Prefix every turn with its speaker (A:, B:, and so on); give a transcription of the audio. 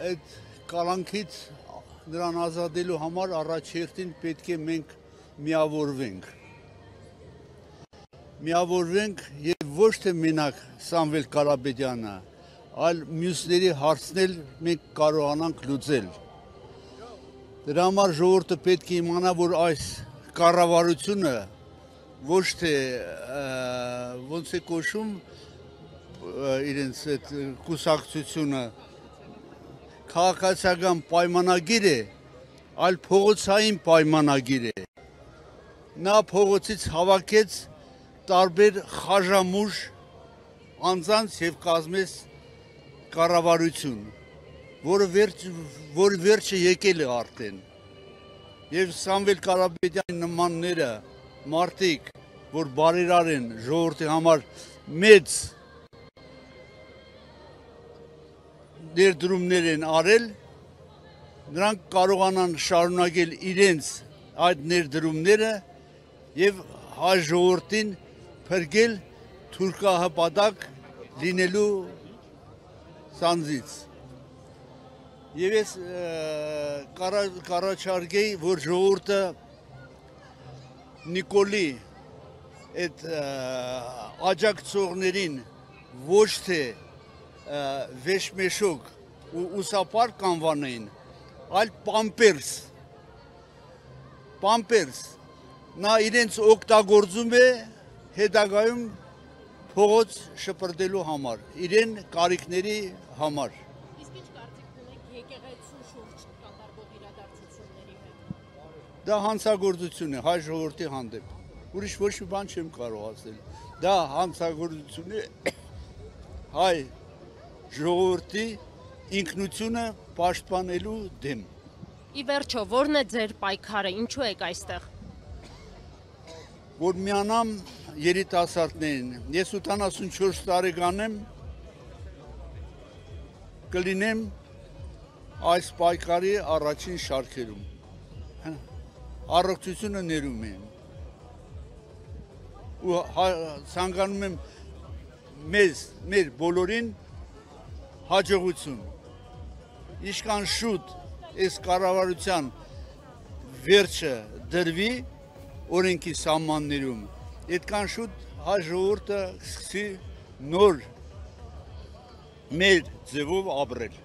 A: այդ կալանքից նրան ազատելու համար առաջերտին պետք է մենք միավորվենք եւ ոչ թե մենակ Սամվել Կարապետյանը, այլ մյուսների հարցնել մենք կարողանանք լուծել։ Դրա համար ժողովուրդը պետք է իմանա, որ այս կառավարությունը ոչ թե ոնց է կոչում իրենց այդ կուսակցությունը քաղաքացիական պայմանագիր է, այլ փողոցային պայմանագիր է։ Նա փողոցից հավաքեց տարբեր խաժամուժ անձանց եւ կազմեց կառավարություն, որ վերջը եկել է արդեն։ Եվ Սամվել Կարապետյանի նմանները մարդիկ, որ բարերար են ժողովրդի համար մեծ ներդրումներ են արել, նրանք կարողանան շարունակել իրենց այդ ներդրումները եւ հայ ժողովրդին փրկել թուրքահպատակ լինելու սանձից։ Եվ ես կառաջարկեի, որ ժողովուրդը Նիկոլի այդ աջակցողներին ոչ թե վեշմեշոկ ու ուսապարկ անվանեին, այլ պամպերս, նա իրենց օգտագործում է հետագայում փողոց շպրտելու համար, իրեն կարիքների համար։
B: Իսկ ինչ կարծիք ունեք եկեղեցու շուրջ կատարվող իրադարձությունների հետ։
A: Դա հանցագործություն է հայ ժողովրդի հանդեպ, ուրիշ ոչ մի բան չեմ կարող ասել, դա հանցագործություն է հայ ժողովրդի ինքնությունը պաշտպանելու դեմ։
B: Ի վերջո, որն է ձեր պայքարը, ինչու եք այստեղ։
A: Որ միանամ երիտասարդներին, ես 84 տարեկան եմ, կլինեմ այս պայքարի առաջին շարքերում, առողջությունը ներում եմ, ու ցանկանում եմ մեր բոլորին հաջողություն, ինչքան շուտ այս կառավարության վերջը դրվի օրենքի սահմաններում, այդքան շուտ հայ ժողովուրդը սկսի նոր մեր ձևով ապրել։